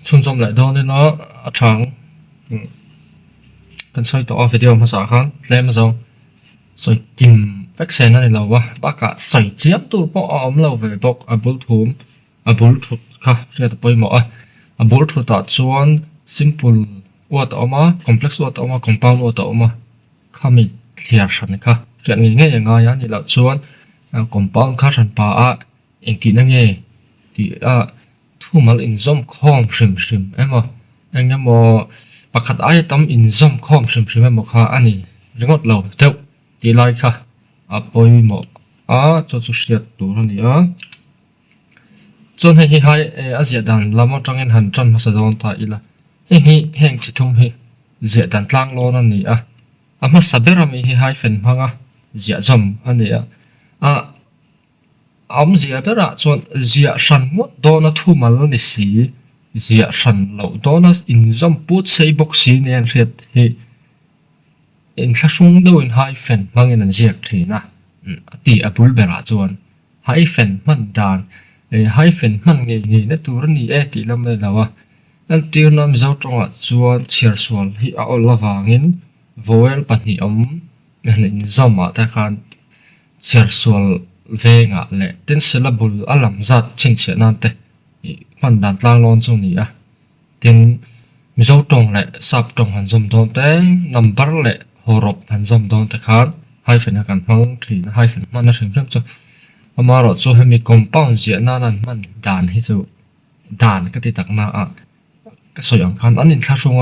chun som lại đó nên nó chẳng cần xoay tổ video mà sao khăn lên mà rồi tìm vaccine này lâu quá bác cả sợi chiếc tôi bỏ ống lâu về bọc bluetooth cả rồi tập bơi mỏ bluetooth tạo chuan simple watt mà complex watt mà compound watt mà kami thiệt sẵn cả rồi nghe nghe ngay á như là chuan compound khác sẵn pa anh kỹ năng nghe thì thu mal in zoom khom sim em mà anh em mà bác khát ai tâm in zoom khom sim em mà khá anh ấy rất lâu theo thì lại khá bôi mỏ cho chú siết đủ rồi nhá chọn hay hay dễ đàn làm một trong những hành trình mà sẽ đón tại là hẹn chỉ thông hi dễ đàn lang lo nó nhỉ mà sabera mi hay phần hanga dễ dầm anh nhỉ dễ bera chọn dễ săn một đó nó thu mal nó xí dễ săn lâu đó nó in zoom put say box xí nên sẽ thì in khá sung đâu in hai phần mang in dễ thì na thì bul bera chọn hai phần man đàn hai phần man nghề nó tu rồi nhỉ thì làm này là anh tiêu nam giáo trong chuan chia sual hi la wangin voel pahnih in zoom ta khan chia sual venga le ten syllable alam zat chin che nan te man dan tlang lon chu ni tin mizo tong le sap tong han zoom don te number le horop han zoom don te khan hai phần kan hang thin hai phần man na sem chu amaro chu hemi compound je nan man dan hi chu dan ka ti tak na cái số lượng khán anh khá sung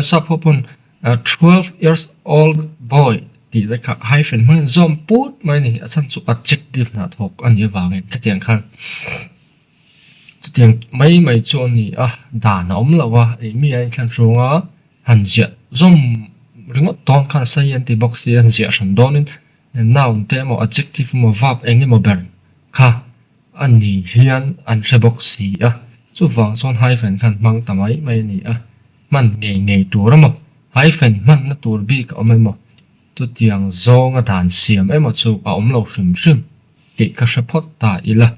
sắp hopun 12 years old boy thì lại cả hai phần mới zoom put mấy này sẵn chụp adjective là thuộc anh như vào cái tiếng khăn tiếng mấy chỗ này đàn ống là wa mi anh khăn sung hành diện zoom rung ton khăn xây anh thì box hành diện sẵn đó nên noun thế một adjective một verb anh một bern kha anh thì hiền anh sẽ box chú vàng son hai phần khăn mang tầm ấy mấy nỉ man nghề tuổi đó mà hai phần man nó tuổi bi cả mấy mà chú tiếng gió ngà đàn xiêm ấy mà chú lâu sim thì các support tại là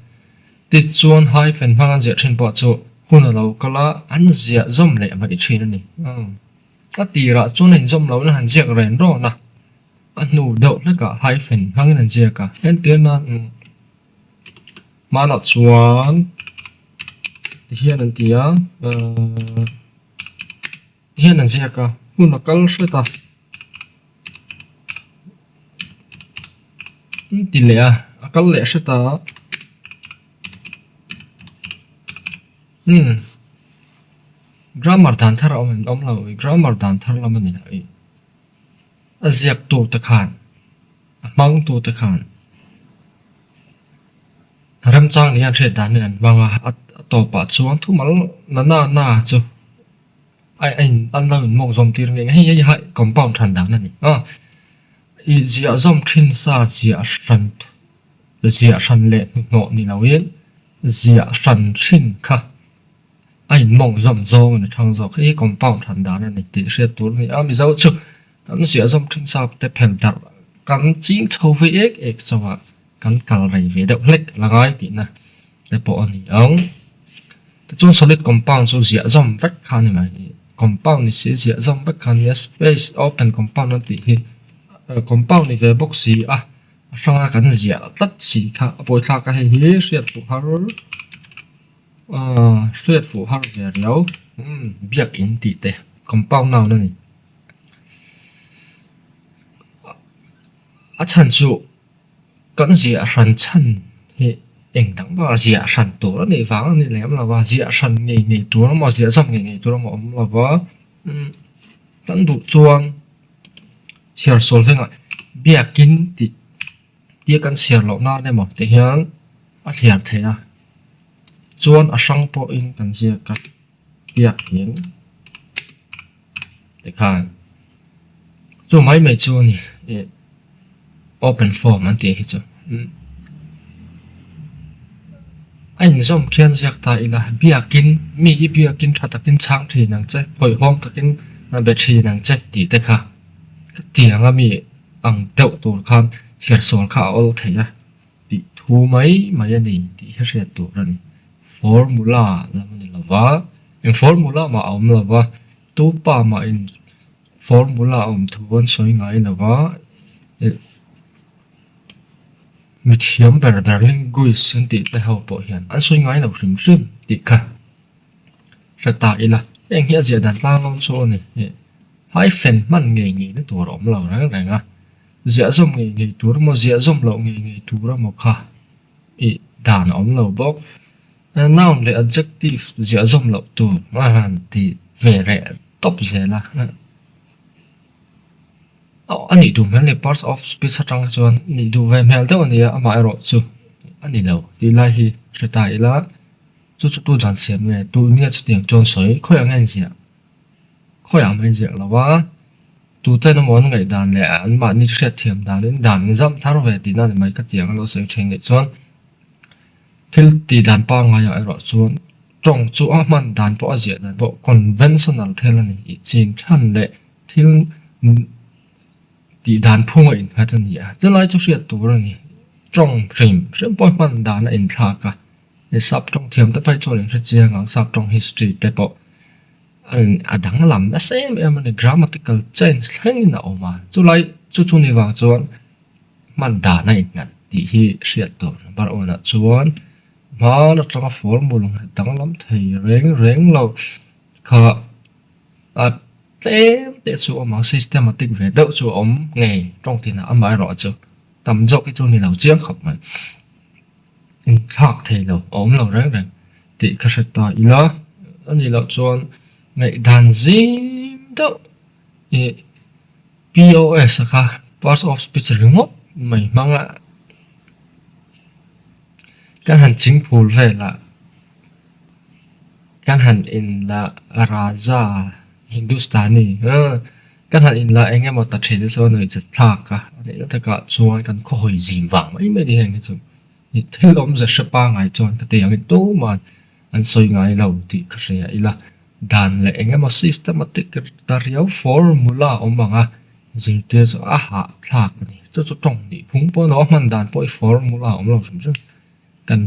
thì chuan hai phần mang dễ trên bộ chú hôm lâu cả là anh dễ zoom lệ vậy trên nỉ thì là chú này zoom lâu nó hành dễ rèn rồi nè anh nụ đậu nó cả hai phần mang cái dễ cả nên tiếng mà là chuan hiện anh tia hiện anh gì cả muốn nó câu số ta tỷ lệ câu lệ số ta grammar đàn thar ông là grammar đàn thar là mình này dẹp tu ta khan mang tu ta khan ram chang ni sẽ đàn này bằng tổ bát chuan thu mal na chu anh lâu mong zoom tiền nghe hay compound thành đẳng này i zia zoom thin sa zia shan lệ nọ ni nào yên zia shan thin kha anh mong zoom zo này trang zo cái compound thành đẳng này thì sẽ tuôn này mi zau chu kan zia zoom thin sa te pen dar kan ching chau ve ek chawa kan kal rai ve deuh hlek langai ti na te po ani ang chung solid compound so zia zoom vek khan mai compound ni se zia zoom vek khan space open compound na ti hi compound ni ve box si sanga kan zia tat si kha poi kha ka hi riat fu har ve riau biak in ti te compound nào na ni chan chu kan zia ran chan hi anh đắng vào dĩa sản tổ này vắng này lém là vào dĩa sản nghề tổ nó mà dĩa dòng nghề tổ nó mà ông là vào tận đủ chuông chia số thế này bia kín thì bia căn chia lẩu na đây mà thì hiện thiệt thế chuông sang po in căn dĩa cắt bia kín để看做mấy chuông này open form anh thì chứ anh zoom kian ziak ta ila biakin mi biakin thatakin chang thi nang che hoi hom takin be thi nang che ti te kha tianga mi ang deuh tur khan chiar sol kha ol theya ti thu mai mai ani ti hre tur ani formula là mình là vá in formula mà ông là vá tu pa mà in formula ông thuần soi ngay là vá mi thiam ber linguist sin ti te ho po hian an soi ngay lo rim ti kha sa ta ila eng hi zia dan tlang long so ni hai fen man nge nge ni tur om lo rang rang a zia zom nge tur mo zia zom lo nge tur mo kha i dan om lo bok noun le adjective zia zom lo tu ma han ti ve re top zela ani du mel le parts of speech atang chuan ni du ve mel te ani ama ero chu ani lo ti lai hi reta ila chu tu dan siam nge tu nia chu tiang chon soi khoi ang en zia khoi ang men zia lawa tu te no mon ngai dan le an ma ni hret thiam dan in dan zam thar ve ti na ni mai ka tiang lo soi cheng ni chuan thil ti dan pa nga ya ero chuan trong chu a man dan po a zia dan po conventional thel ani i chin than le thil ti dan phung in hatan ya chu lai chu hriat tur ani trong rim po man dan in thla ka e sap trong thiam ta pai chon in hre chiang ang sap trong history te po an adang lam na same em an grammatical change thleng na oma chu lai chu ni wang chuan man da na in ngat ti hi hriat tur bar ona chuan ma na tanga formula dang lam thei reng lo kha a te chu oma systematic ve deuh chu om nge trong tin a mai ro chu tam zo cái chu ni lo chiang khop mai in thak thei lo om lo reng ti kha sa ta ila ani lo chuan ngai dan zim deuh e POS kha parts of speech ringop mai manga kan han ching phul ve la kan han in la raja Hindustani kan han in la enge mo ta thede so no cha thak ka ani na ta ka chuan kan kho hoi zim wang mai mai di heng chu ni thelom za shapa ngai chuan ka te yang to man an soi ngai lo ti kha ria ila dan le enge mo systematic ta riau formula omanga zing te so a ha thak ni chu tong ni phung po no man dan po formula om lo sum kan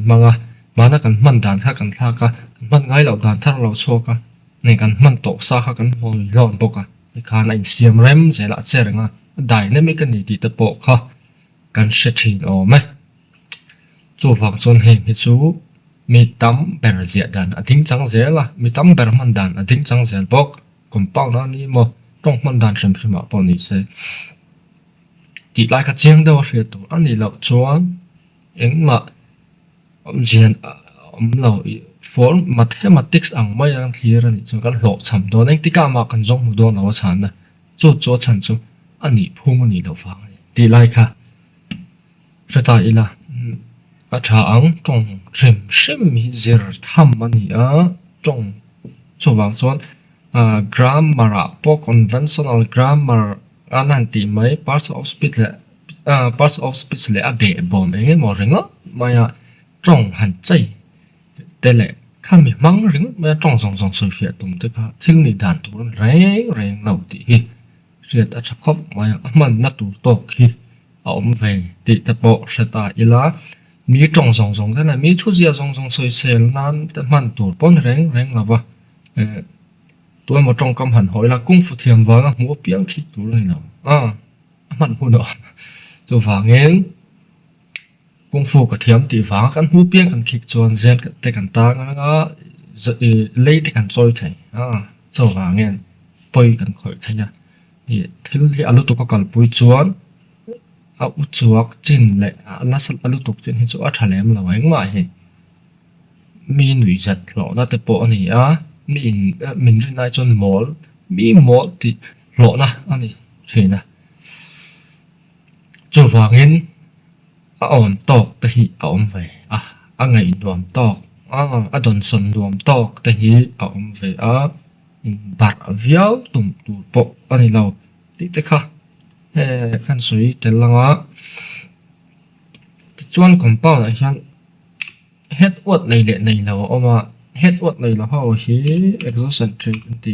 manga mana kan man dan kha kan thla ka kan man ngai lo dan thar lo cho ka nei kan man to sa kha kan hoi lon boka i khan in siam rem zela cherenga dynamic ani ti te po kha kan se thin o me chu wang chon heng hi chu mi tam ber zia dan a ding chang zela mi tam ber man dan a ding chang zel bok compound na ni mo tong man dan sem sem ma po ni se ti lai ka chiang do hria tu ani lo chuan engma zian lo for mathematics ang mai ang clear ani chu kan lo cham do neng tika ma kan jong mu do na wa chan na chu chan chu ani phung ani lo fa ti lai kha rata ila a tha ang tong rim hi zir tham ani a tong chu wang chuan grammar po conventional grammar anan ti mai parts of speech le a be bom enge mo ringa maya trong han chai te le khami mang ring ma trong song soi fia tum te kha thil ni dan tur reng lo ti hi riat a thakop maya man na tur tok hi a om ve ti te po seta ila mi trong song te na mi thu zia song soi sel nan te man tur pon reng lawa tôi một trong cam hẳn hỏi là cung phụ thiềm vàng mua piang khi tú này nào man hu đó cho vàng nghe công phu của thiểm tỷ vàng kan hu piang kan khik chuan zen te kan ta nga lấy te kan choi thai cho vàng nghe poi kan khoi thai ya thì thil hi alu to ka kal pui chuan a u chuak chin le na sal alu tok chin hi chu a thalem lo eng ma hi mi nui zat lo na te po ani a min rin nai chon mi mol ti lo na ani thina cho vangin a on tok te hi a om ve a ngai nuam tok a don son nuam tok te hi a om ve a in bar viau tum tu po ani lo ti te kha kan sui te langa chuan compound a hian head word nei le nei lo oma head word nei lo ho hi exocentric ti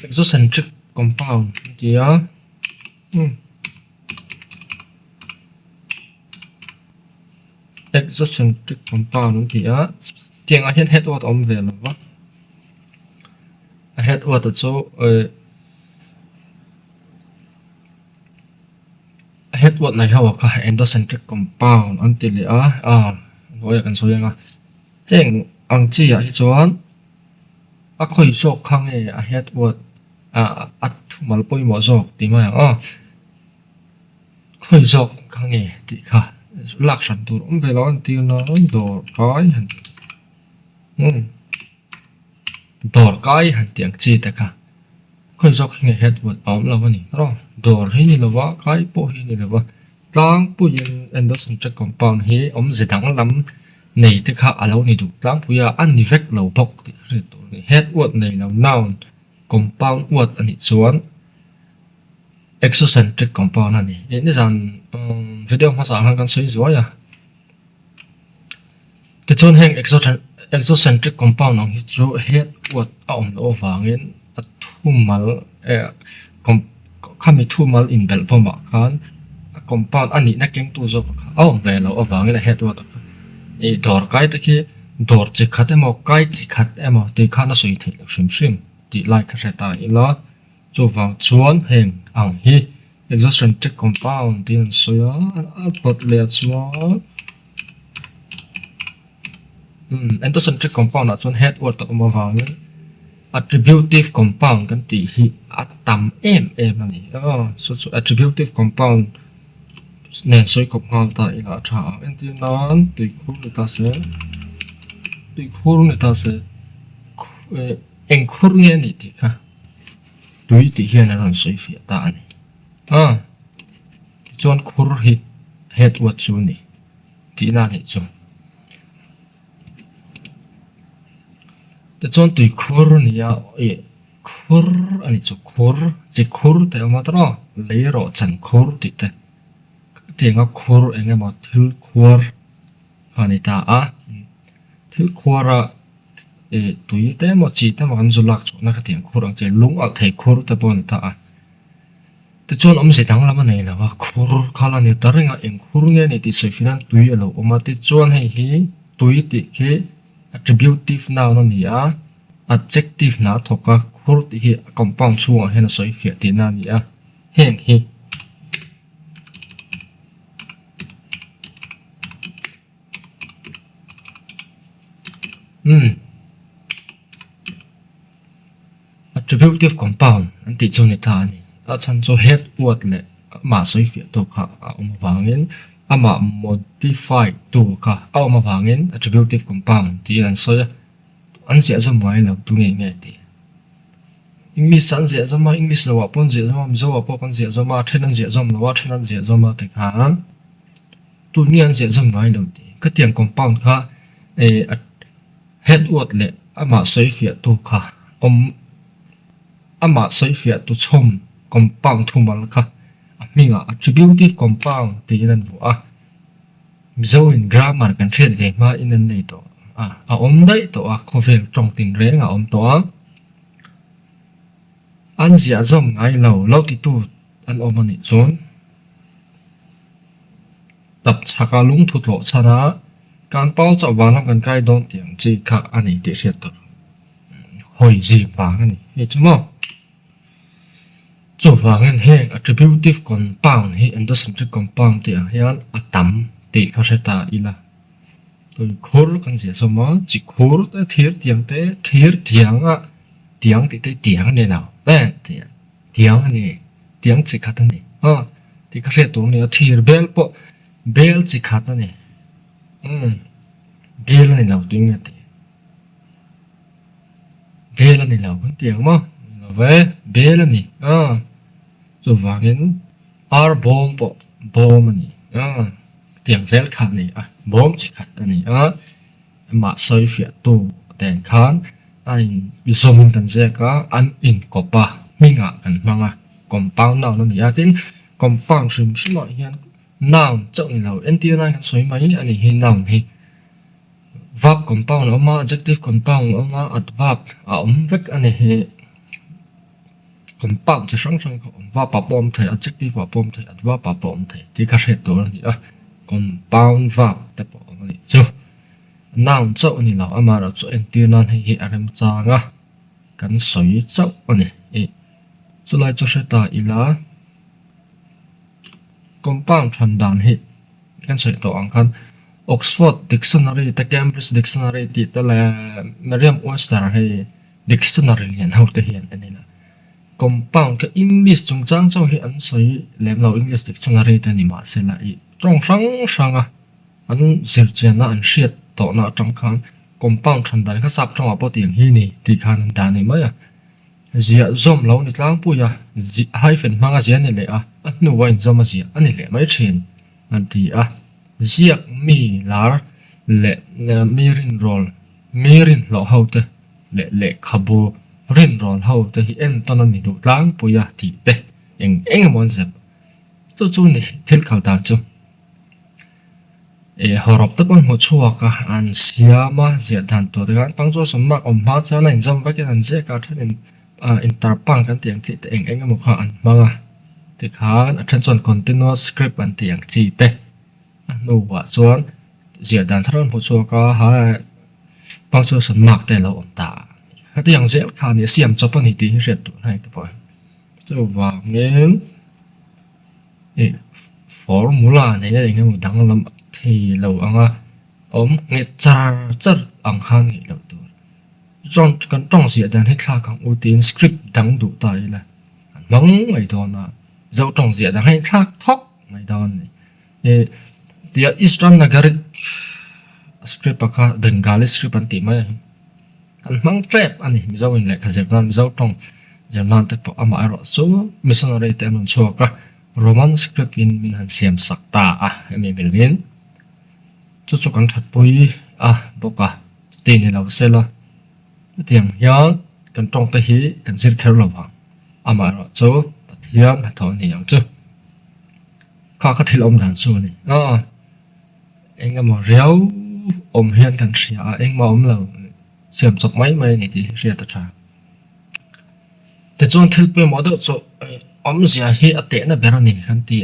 exocentric compound ti exocentric compound thì á tiếng anh hiện head word om về là vâng head word là số head word này hao cả endocentric compound anh tỷ lệ nóiกันsốยังhiện anh chỉ là chuan khơi sọc khang head word at mal poi mo sọc thì mà khơi sọc khang thì cả lạc sản tur về lo anh tiêu nó đồ cái door kai han tiang chi ta kha khoi jok nge head word om lo ni ro door hi ni lo wa kai po hi ni lo wa tlang pu yin endocentric compound hi om zedang lam nei te kha alo ni du tlang pu ya an ni vek lo bok ti ri to ni head word nei lo noun compound word ani chuan exocentric compound ani ni zan video ma sa han kan soi zo ya te chon heng exocentric compound ang history head word om lo wangin thumal khami thumal in bel poma khan compound ani na keng tu zo kha ve lo wangin head word e dor kai ta ki dor chi khat emo kai chi khat emo ti khan na soi thei lo shim ti lai kha sa ta ila chu wang chuan heng ang hi exocentric compound tin soya pot le chuan endocentric compound là head word tập mà vào attributive compound kan ti hi atam em này so attributive compound nên soi cục ngon tại là trả en ti non tùy khu người ta sẽ en khu nghe này thì cả tùy thì hiện là soi phía ta này chọn khu hi head word chu này thì là này chọn chọn tùy khur này khur anh chụp khur chỉ khur thì mà đó lấy rồi chân khur thì thế thì ngọc khur anh em mà thiếu khur anh ta thiếu khur tùy thế mà chỉ thế mà anh du lạc chỗ nó cái tiếng khur anh chỉ lúng ở thấy khur thì bọn ta thì chọn ông sẽ đăng làm này là khur khá là nhiều tới anh khur nghe này thì suy phiền tùy là ông mà thì chọn hay hi tùy thì cái attributive noun nó nia adjective na thoka khur ti hi compound chuang hen soi fia ti na nia heng hi attributive compound an ti chu ni tha ni chan chu head word le ma soi fia to kha wangin ama modify tu kha ma wangin attributive compound ti an soya an sia zo mai lo tu nge ti English an sia zo ma English lo wa pon sia zo ma zo wa pon sia zo ma then an sia zo ma wa then an sia zo ma te kha tu ni an sia zo mai lo ti ka tiang compound kha head word le ama soi fia tu kha ama soi fia tu chom compound thu mal kha minga attributive compound ti nan bu zo in grammar kan thret ve ma in an nei to om dai to khovel trong tin re nga om to an zia zom ngai lo ti tu an om ani chon tập chaka lung thu tho chana kan pau cha wanam kan kai don tiang chi kha ani ti hriat to hoi ji pa ani he chumo chu wangin heng attributive compound hi endocentric compound ti hian atam ti kha ta ila tôi khur kan sia so ma chi khur ta thir tiang tiang ti te tiang ne nào ten tiang ni tiang chi kha ta ni ti kha se to ni thir bel chi kha ta ni bel ni nào tu nge ti bel ni nào kan tiang ma ve bel ni chu wangin ar bom ni tiếng zel khát này bom chỉ khát này mà soi phía tu đèn khan anh zoom in cần zel cả anh in copa mình cần mang compound nào nó này tin compound sim mọi hiện noun trong nào NTN kan soi mấy anh hi noun hi verb compound mà adjective compound mà adverb vek anh hi compound chỉ sang verb bom thầy adjective bom thầy adverb bom thầy thì các hệ tố này compound verb tập ni chu noun chau ni lo amara chu entinan hi arem changa kan soi chau ani chulai chu seta ila compound thandan hi kan soi to ang khan Oxford Dictionary ta Cambridge Dictionary ti ta la Merriam-Webster hi dictionary lian ho te hian anila compound ka English chung chang chau hi an soi lem lo English dictionary ta ni ma se la I trong sang an zir chena an hriat to na tang khan compound thandan kha sap trong apo tiang hi ni ti khan an da ni ma ya zia zom lo ni tlang pu ya zi hyphen manga zia ni le a nu wain zom a zia ani le mai thin an ti a ziak mi lar le mirin roll mirin lo ho te le khabu rin roll ho te hi en ton ni du tlang pu ya ti te eng mon zep chu ni thil khal da chu horop te pang mo chua ka an siama zia dan to de gan pang zo som mak om ma cha na in zom ba ke an je ka thanin interpang kan tiang chi te eng mo kha an manga ti khan attention continuous script an tiang chi te nu wa chuan zia dan tharon mo chua ka ha pang zo som mak te lo om ta ha tiang zel kha ni siam chop ani ti hi ret tu hai te pa chu wa ngem formula này là những cái đăng lâm thì lâu anh à nghe char anh khang nghĩ lâu tuổi trong cái trong sự đàn hết khác càng ưu tiên script đăng đủ tài là nóng ngày đó là dẫu trong sự đàn hết khác thóc ngày đó này thì Eastern là cái script baka Bengali script anh tìm ấy anh mang trap anh ấy dẫu anh lại cái dẫu trong German thì bảo mà ở số missionary thì anh chua cả Roman script in min han siam sakta belin chu kan that pui boka ti ni lo sela tiang yang kan tong ta hi kan sir khel lo bang ama ro chu pathian ha thon ni yang chu kha thil om dan chu ni enga mo riau om hian kan ria eng ma om lo siam chop mai ni ti ria ta cha te chon thil pe mo do chu om zia hi ate na berani kan ti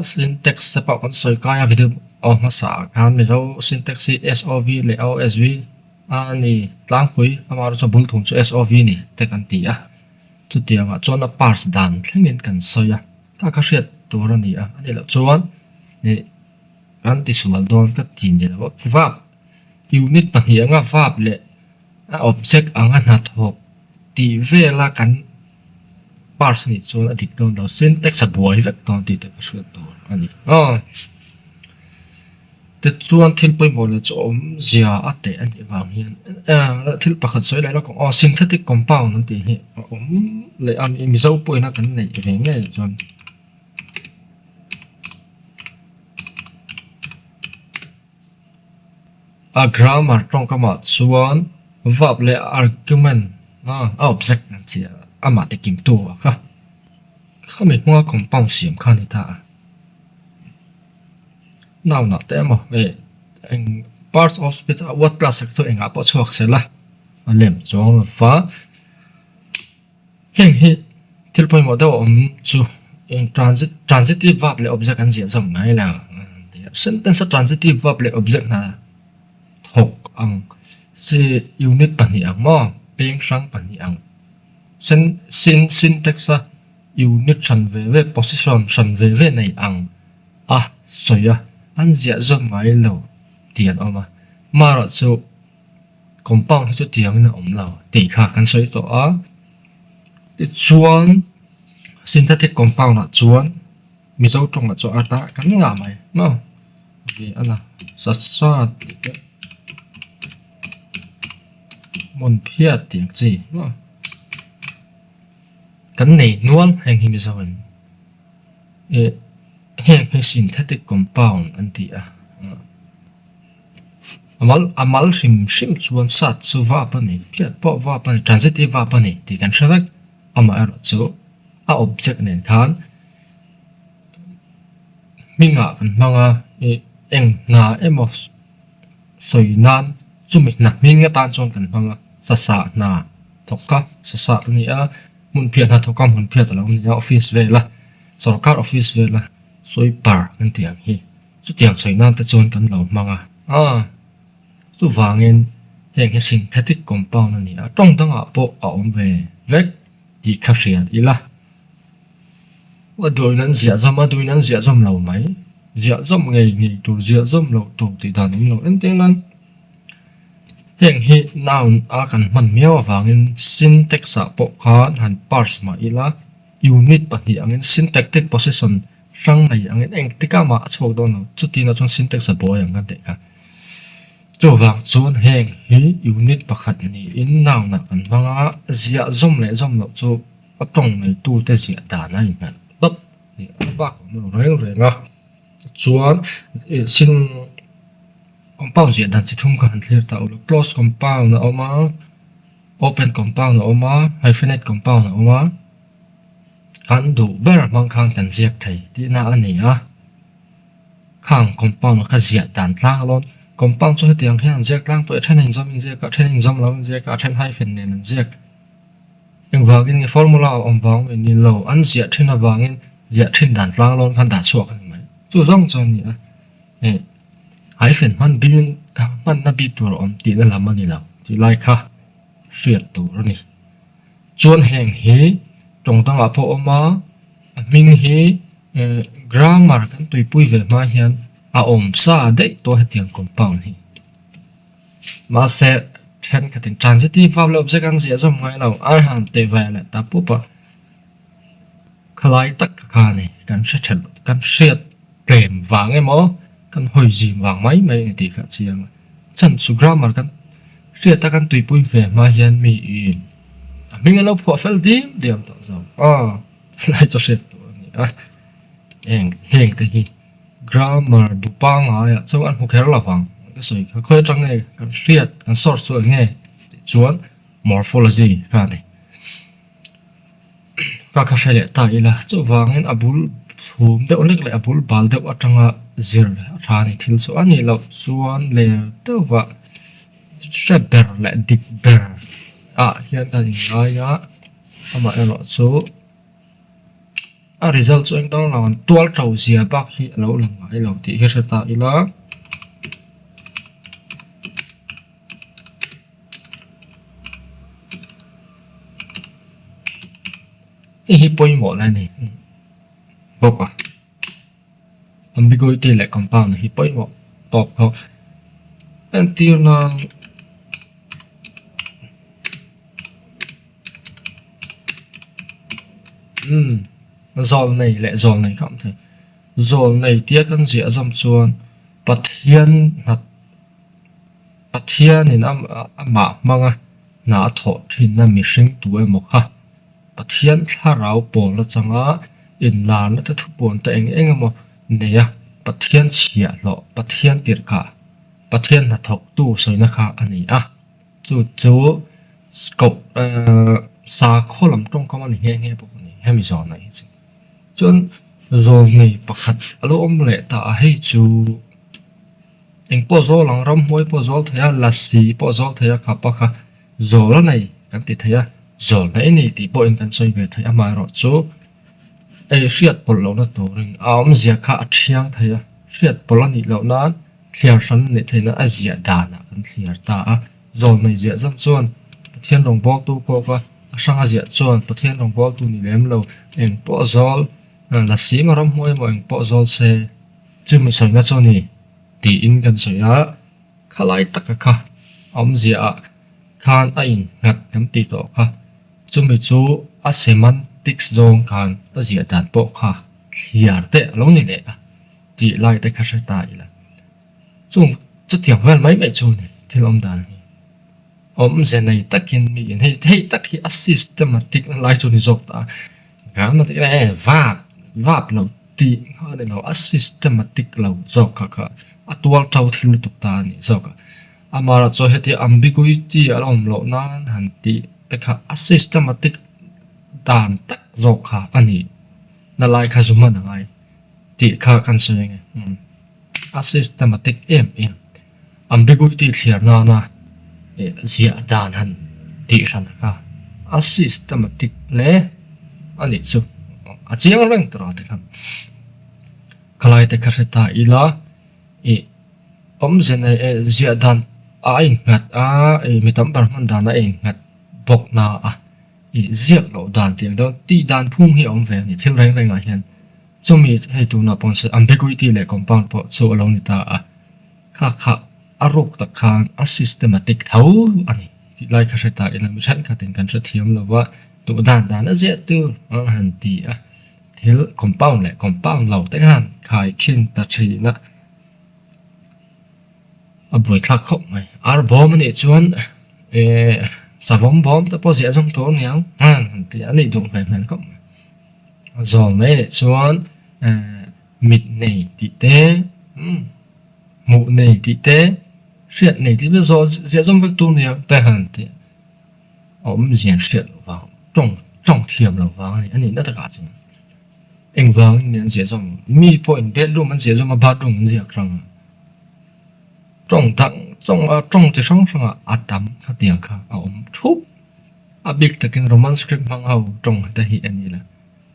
syntax sepa kon soi kaya video ma sa kan mi zo syntax sov le osv ani tlang phui amar so bul thum chu sov ni te kan ti chu ti anga chona parse dan thlengin kan soya ka hriat tur ani ani lo chuan ni kan ti sumal don ka ti ni lo verb unit pani anga verb le object anga na thok ti vela kan parse ni chuan adik don lo syntax a buai vek ton ti te hriat tur ani te chuan thil poi mo le chu om zia ate ani wang hian thil pakhat soi lai lo ko synthetic compound an ti hi om le an mi zo poi na kan nei ve nge chuan a grammar tong kama chuan verb le argument object an chi ama te kim tu kha khami hua compound siam kha ni ta nào nọ té mà về anh parts of speech what class so anh apa chuak sela lem chong fa heng hi thil poi mo do chu in transitive verb le object an zia zam ngai la sentence transitive verb le object na thok ang si unit pani ang mo peng sang pani ang syntax unit chan ve position chan ve nei ang soya an zia zom ngai lo tian oma mara chu compound chu tiang na om lo ti kha kan soi to ti chuan synthetic compound na chuan mi zo tong na chu ata kan nga mai no vi ana sa mon phia tiang chi no kan nei nual heng hi mi zawen heng synthetic compound anti amal rim chuan sat chu va pani piat po va pani transitive va pani ti kan hrawek ama er chu object nen khan minga kan manga eng na emos soinan chumi na minga tan chon kan manga sa na thokka sa ni mun phiat na thokam mun phiat lo ni office vela sarkar office vela soi par kan tiang hi chu tiang soinan ta chon kan lo manga chu wangin heng he synthetic compound ani a tong tanga po a om ve vek ti kha hriat ila wa doinan zia zom lo mai zia zom ngei tur zia zom lo tu ti dan lo ente lan heng hi noun a kan man miaw awangin syntax a po kha han parse ma ila unit pahnih angin syntactic possession sang nei angin eng tika ma chhok don lo chuti na chung syntax a boy ang kan te ka chu wang chun heng hi unit pakhat ni in noun na kan wanga zia zom le zom lo chu atong nei tu te zia da na in kan top ni ba ko no reng a chuan sin compound zia dan chi thum kan clear ta ulo close compound na oma open compound na oma hyphenate compound na oma kan du ber mang khang kan ziak thei ti na ani a khang compound kha zia dan tlang lon compound chu hetiang hian ziak tlang po thenin zom lo ziak a then hyphen nen ziak eng wangin formula om wang ni lo an zia thina wangin zia thin dan tlang lon kan da chuak ani mai chu zong chon ni a hyphen man bin man na bi tur om ti na lam ani lo ti lai kha hriat tur ni chuan heng hi tong tang a po oma ming hi grammar kan tuipui ve ma hian a om sa de to hetiang compound hi ma se then khatin transitive verb object an zia zom ngai lo a han te va la ta pu pa khalai tak kha ni kan hriat tlem wang emo kan hoi zim wang mai ti kha chiang chan chu grammar kan hriat ta kan tuipui ve ma hian mi in mình là phụ phèn điểm điểm tạo ra lại cho sẽ hẹn cái gì grammar bu bang à cho anh học khéo là vàng cái sợi khơi trong này cái siết cái sort sợi nghe chuan morphology cái này các sẽ lệ tại là cho vàng nên abul hùm đeo lek lại abul bal đeo ở trong zir ra này thiếu số anh này là chuan lệ đeo và sẽ ber lại địch ber hiện tại ngay á mà em nói số result số anh đó là tual trâu zia bác khi lâu lần ngay lâu thì hết sẽ tạo là hi point một này này bọc à ambiguity lại compound hi point một bọc không anh tiêu là zol này không thể zol này tiếc con dĩa dòng chuan bát thiên nên mà mang na thọ thì na mi sinh tuổi một ha bát thiên thà rau bò là chẳng á in là nó ta thu bồn ta anh mà nè bát thiên chia lọ bát thiên tiệt cả bát thiên là thọ tu soi na kha anh ấy chú scope sa khó làm trong cái này nghe bộ này hay mi zon này chun zon này pakhat alo om le ta hei chu eng po zo lang ram hoi po zo thaya lasi po zo thaya khapa kha zo này kan ti thaya zo này ni ti po eng kan soi ve thaya ma ro chu e hriat pol lo na to ring am zia kha athiang thaya hriat pol ani lo na thliar san ne theina a zia dana kan thliar ta a zon này zia zam chuan thiên rong bok tu ko ka sang a zia chuan pathian rong bok tu ni lem lo eng po zol là sĩ mà ram hoi mo eng po zol se chu mi soi na choni ti in kan soi a khalai tak kha om zia khan a in ngat kam ti to kha chu mi chu a semantics zong khan a zia dan po kha hiar te lo ni le ti lai te kha sa ta ila chung chu tiang vel mai mai chu ni thil om dan om ze này takin mi in hei tak hi a systematic lai chu ni zok ta grammatic la vap lo ti ha de lo a systematic lo zok kha atual thau thil tuk ta ni zok amara cho heti ambiguity alom lo na han ti te kha a systematic dan tak zok kha ani na lai kha zuma na ngai ti kha kan se nge a systematic em ambiguity clear na zia dan han ti ran ka a systematic le ani chu a chiang reng tra te khan khalai te khareta ila zen ai zia dan a in ngat a mi tam bar man dan a in ngat bok na a i ziak lo dan tiang do ti dan phung hi ve ni thil reng reng a hian chumi hei tu na pon se ambiguity le compound po chu alo ni ta a kha arok ta khan a systematic thau ani ti lai kha ta ila mi chan kha ten kan sa thiam lo wa tu dan a zia tu han ti a thil compound lo te han khai khin ta thi na a boi thak khop mai ar bom ni chuan sa bom ta po zia jong to niang han ti ani dung phai phan khop zong nei chuan mid nei ti te mu nei ti te siat nei ti zo zia jong vek tu niang ta han ti om zian siat lo wa trong thiam lo wa ani na ta ka chu eng wang nian zia jong mi point bedroom man zia jong ma bathroom zia rang trong thì sống à tắm khá tiền khá ổn thúc à biết ta kinh romance script mang hậu trong ta hiện như là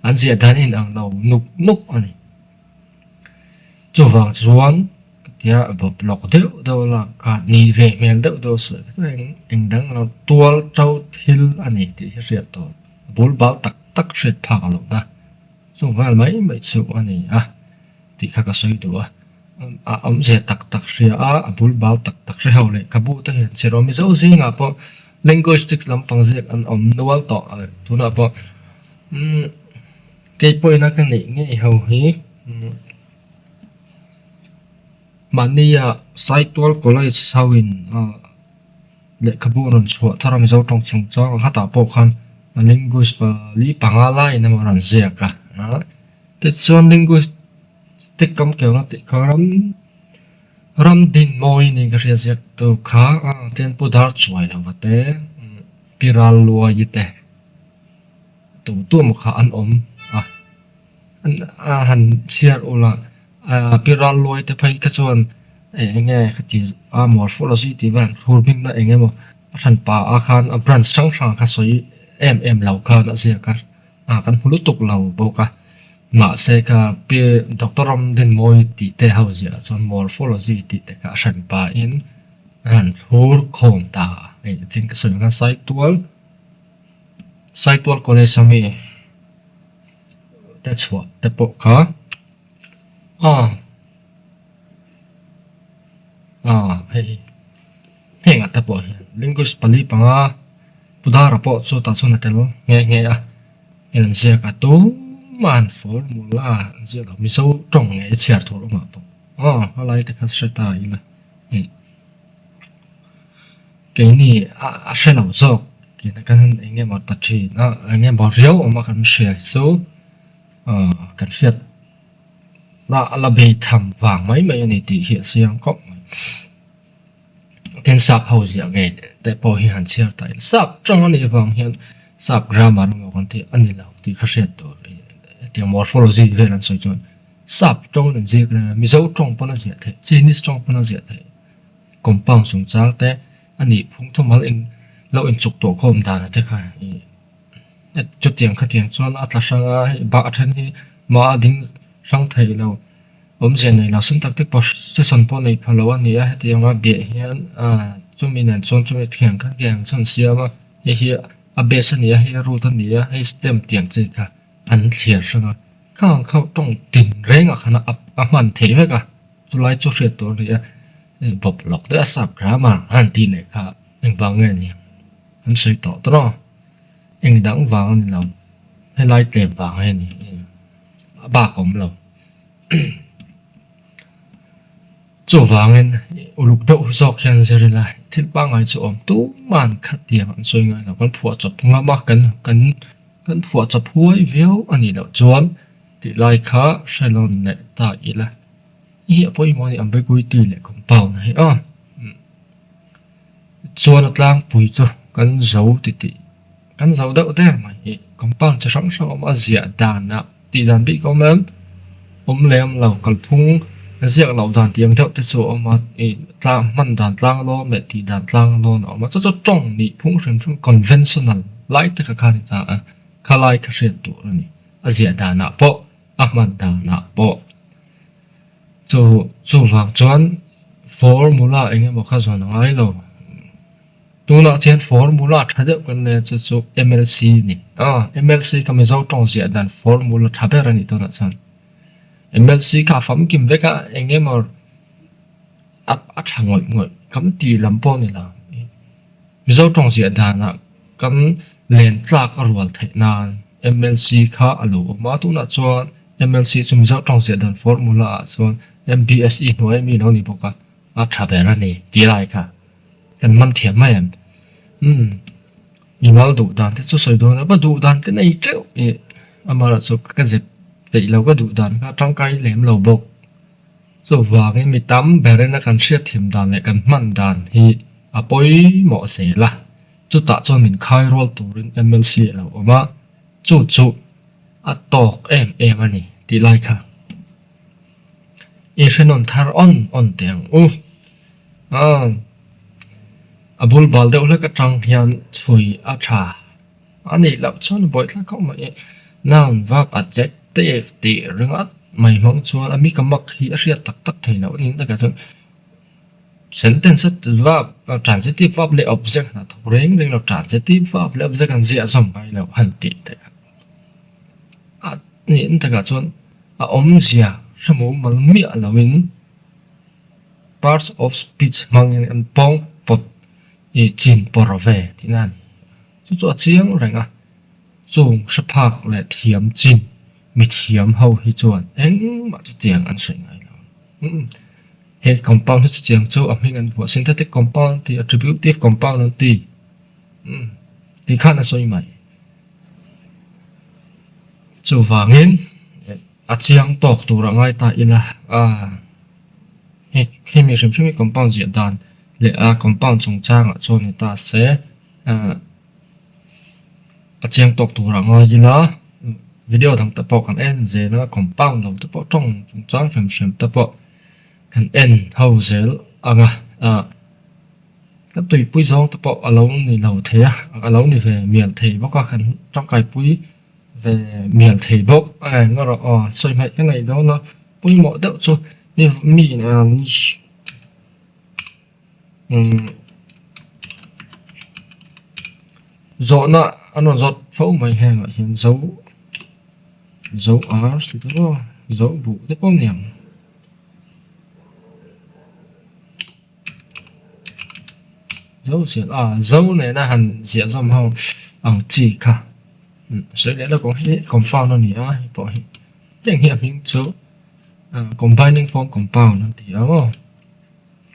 anh sẽ thấy hình ảnh đầu nục anh cho vàng xuân thì à bộ lọc đeo đâu là cả ni về miền đeo đâu sửa cái anh đang là tua trâu thil anh ấy thì sẽ tốt bốn bảo tắc sẽ phá lỗ ta cho vàng mấy số anh ấy à thì khá soi đồ ông sẽ tắc sẽ bul bal tắc sẽ hậu lệ kabu ta hiện sẽ rồi mi dấu gì ngà po linguistics làm bằng gì anh ông nual to tu na po cái point na cái này nghe hậu hi mania site tool college sawin lệ kabu ron chua thara mi dấu trong chung cho hata po khan linguist pa li pangalai na mo ran zia ka cái chuan linguist tích công kiểu nó tích có ram din moi ni cái gì tu khá tiền bù đar chuối là vậy thế piral lua như thế tu một khá ăn han chia ola piral lua thế phải cái chuan nghe cái gì morphology thì bạn phổ biến là nghe mà thành pa khan branch sang khá soi em lâu khan là gì cả kan hulu tuk lâu bao cả mà sẽ cả bị doctoram đến môi thì tế hậu gì cho morphology thì tế cả sản pa in hàn hur khom ta này thì cái sự cái site tool có lẽ sao mi that's what the book ha hey ngắt tập bộ linguist pali panga puda rapport so ta so na tel nghe en sẽ cả tu man formula giờ là mi sâu trong ngày chia thổ mà họ lại cái cách sẽ ta là cái này sẽ làm sao cái này cái anh em mà tập chỉ anh em bảo riêu mà cần share số cần share là bị thầm vàng mấy này thì hiện xem có tên sắp hậu gì nghe để bảo hiện share tại sắp trong này vàng hiện sắp grammar mà còn thì anh là thì khác share tổ tiếng morphology về là soi chọn sắp trong là gì cái mi dấu trong bao nhiêu thế Chinese trong bao nhiêu thế compound sung sáng thế anh ấy phun thông mal in lâu in chụp tổ không đàn thế cả chút tiếng khác tiếng chọn atlas sang ba thân thì mà đinh sang thầy lâu giờ này là sinh tắc tích bảo sẽ sản phẩm này phải lâu anh ấy tiếng mà bịa hiện chúng mình là chọn chúng mình tiếng các tiếng chọn xia mà hi base này hi root này hi stem tiếng gì cả anh thiệt rằng khang khâu trong tình rèn khả năng mình thấy vậy cả rồi lại cho sự tổ này bộc lọc để sắp ra mà anh tin này cả anh vang nghe nhỉ anh suy tỏ đó anh đang vang này lòng hay lại tìm vang hay nhỉ ba cổng lòng chỗ vang anh lúc đầu dọc hiện giờ lại thiết ba ngày chỗ ông tú màn khát tiền anh suy ngay là con phụ chụp ngắm mắt cần phụ chụp huay véo anh ấy đâu chọn thì lại khá sai lầm này ta ý là hiện bây giờ anh phải quy tì lại công bảo này chọn là lang bùi cho cần giấu thì cần giấu đậu thế mà công bảo cho sống sao mà dễ đàn ạ thì đàn bị có mềm lem lẩu cẩn phung dễ lẩu đàn tiếng theo thế số mà lang mình đàn lang lo mẹ thì đàn lang lo nó mà cho trong nị phung sinh trong conventional lại tất cả các người ta khai lại cái sự tổ này dễ đàn ạ bộ mình đàn ạ bộ cho vàng chọn formula anh em một khá rồi nói rồi tu nó thiên formula thay được cái này cho MLC này MLC cái mình giao trong diện đàn formula thay được này tu nó sao MLC cả phẩm kim với cả anh em mà áp hàng ngồi cắm tì làm bao này là mình giao trong diện đàn là cắm lên ra cái ruột thế nào MLC khá alo mà tu nó cho MLC chúng giao trong diện đàn formula cho MBSE nói mình nói này bốc à thay được này tí lại cảกันมันเถียมไม่มีมาดูดันที่สุดสุดตัวนะว่าดูดันก็ในเจ้าอามาละสุดก็จะไปเราก็ดูดันก็จ้องไกลเหลี่ยมเราบกส่วนว่าไงมีตั้มแบบนั้นกันเชื่อเถียมดันเนี่ยกันมันดันที่อ่ะปอยเหมาะเสียละจุดตัดจนมีคายรอลตัวเรื่อง MLC เราออกมาจุดอ่ะตอกอันนี้ตีไล่ค่ะเอเชนอนทาร์ออนเตียงบุลบอลเดวเล็กจังยันช่วยอาชาอันนี้เราชอบบ่อยแล้วก็มาน้ำว่าอาจจะเตะตีเรื่องไม่มองชวนมีกำมักที่อาเซียตักที่เรานี่แต่ก็จะ sentence ว่า transitive verb เลย object นะทุกเรื่องเรา transitive verb เลย object กันเสียสมัยเราหันติแต่นี่แต่ก็ชวนเสียสมมติมันมีอะไรวิน parts of speech มันยังป้องปดจีนปรเวที่นั่นจุดเชียงอะไรอ่ะจงสภาพและเทียมจีนมีเทียมเฮาให้จวนมาจุดเจียงอันสวยงามแล้วเหตุ compound ที่จุดเจียงโจอภิงันหัว synthetic compound ที่ attributive compound นั่นที่ขั้นอันสวยใหม่จูว่าเงินอาเจียงตอกตัวง่ายตาอีละให้มีสิ่งที่มี compound เสียดานเลยcompound จงจ้างโซนตาเสอาเจียงตกตัวรังอะไรนะวิดีโอทางตะปอกันเจนะ compound เราตะปอจงจ้างเฉมตะปอกันเฮาเซลก็ตุยปุ้ยซองตะปออารมณ์นี่เราเทียอารมณ์นี่เวเมียนเทียบอกว่ากันจ้องไก่ปุ้ยเวเมียนเทียบอกก็เราสวยไหมยังไงแล้วเนาะปุ้ยหมดเด้อโซมีdọn nè nó dọn phẫu mày hàng ở hiện dấu thì có dấu vụ thế có niệm dấu chuyện dấu này là hẳn diện dòng hông chỉ cả所以咧都講起 compound 嗰啲啊，保險即係入面做combining form compound 嗰啲啊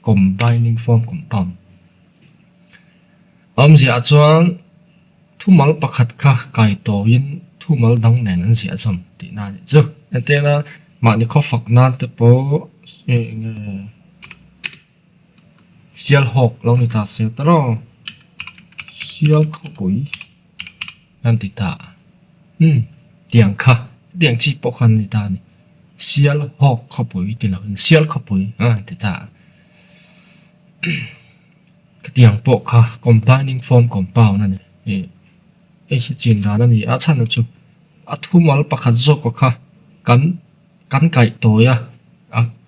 ，combining form compound。時做thu mal pakhat kha kai to in thu mal dang nen an sia chom ti na ni chu ate na ma ni kho fak na te po sial hok lo ni ta se ta ro sial kho pui an ti ta tiang kha tiang chi po khan ni ta ni sial hok kho pui ti lo sial kho pui ti ta cái tiang po kha combining form compound na ni cái chuyện đó là gì chăn là chụp thu mal bạc hạt dọc có khá cắn cày tối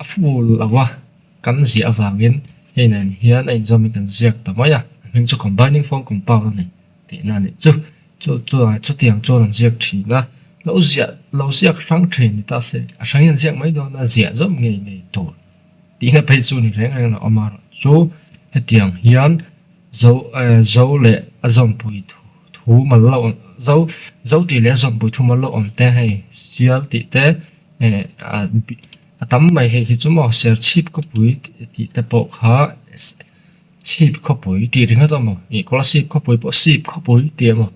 phu là quá cắn dĩa vàng yên hay này hiện anh do mình cần dẹp tao mấy mình cho combining form compound này thì là này cho tiền cho làm dẹp thì là lâu dẹp phăng trình ta sẽ sáng hiện dẹp mấy đó là dẹp giúp ngày tối tí là bây giờ này thấy là mà số cái tiền hiện dấu lệ dòng bụi thu mà lâu dấu tỷ lệ dòng bụi thu mà lâu te hay siêu tỷ tế tấm mày hay khi chúng mò share chip có bụi tỷ tế bộ khá chip có bụi tỷ đến hết rồi mà có là chip có bụi bộ chip có bụi tỷ mà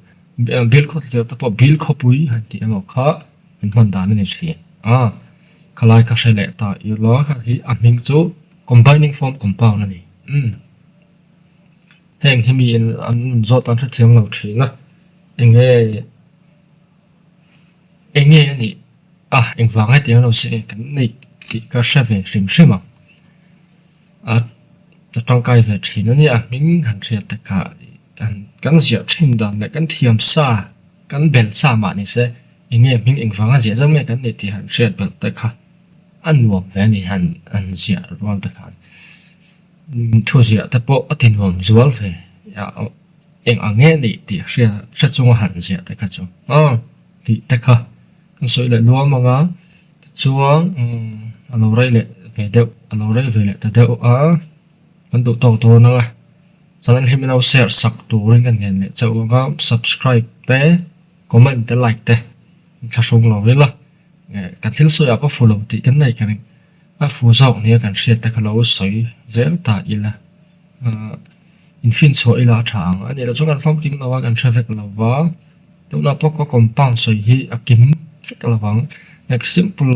bill có thể tế bộ bill có bụi hay tỷ mà khá mình hoàn toàn nên chuyện cái lại các sẽ lệ ta yêu lo các khi mình chú combining form compound này hẹn khi mình ăn rót ăn rất thiếu lâu trí nè anh nghe này anh vắng hay tiếng lâu sẽ cái này thì các sẽ về xem mà trong cái về trí nó nhỉ mình hẳn sẽ tất cả cái gì trên đoạn này cái thiềm xa cái bền xa mà này sẽ anh nghe mình anh vắng gì giống như cái này thì hẳn sẽ bền tất cả ăn uống về này hẳn gì rồi tất cả thu gì ta bộ tiền hồn zual về em ăn nghe đi thì sẽ chung hẳn gì ta cái chung thì ta khờ con soi lại luôn mà ngó chuông alo đây lệ về đâu alo đây về lệ ta đâu con tụ tổ nữa cho nên khi mình nào share sắc tụ lên cái này cho ngó subscribe té comment té like té cho xong rồi là cái thiếu soi apa follow thì cái này cái phù rộng này cái share ta cái lâu soi dễ ta ila infin so ila thang anh là chúng ta phong kim nào cái share cái lâu vá chúng ta có compound soi hi akim cái lâu vắng like simple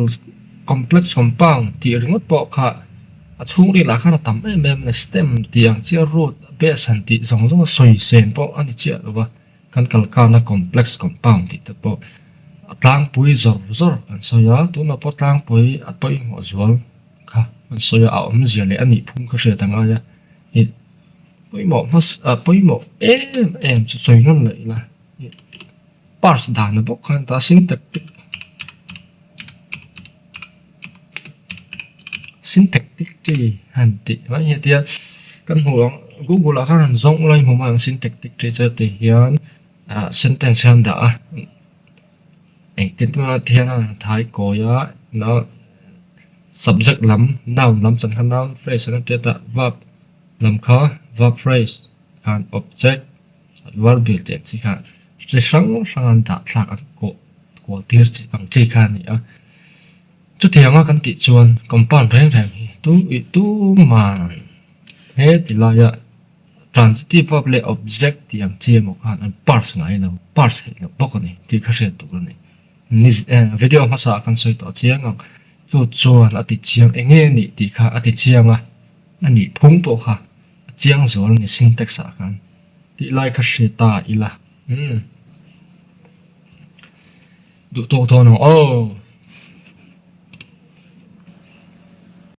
complex compound thì ringot po kha chung ri la kha tam em na stem tiang chia root base an ti zong zong soi sen po ani chia lo kan kal na complex compound ti to po tlang pui zor kan soya tu na po tlang pui atpoi mo zual kha kan soya a zia le ani phum kha se tanga ya ni pui mo mas pui mo em soi ngon le la parts dan na po kan ta syntactic tree hẳn tị vậy hiện tiệt căn huống Google là khá rộng lên một mạng syntactic tree cho thể hiện sentence hẳn đã ấy tiết mà thiên là thái cổ ya nó subject lắm noun lắm chẳng hạn noun phrase nó tiết là verb làm khó verb phrase and object verb biểu hiện gì cả chỉ sáng sáng đã lạc của tiết chỉ bằng chỉ khăn nhỉ chút thì mà cần tị chuan compound rèn tu mà thế thì là ya transitive verb le object thì am chia một hàn parts ngay nào parts là bốc này thì khá sẽ tụ này video mà sao cần soi tỏ chia ngang tu chuan là tị chiang nghe nị tị khá tị chiang anh nị phung bộ khá chiang rồi nị syntax sao kan tị lại khá sẽ ta ila đủ to nó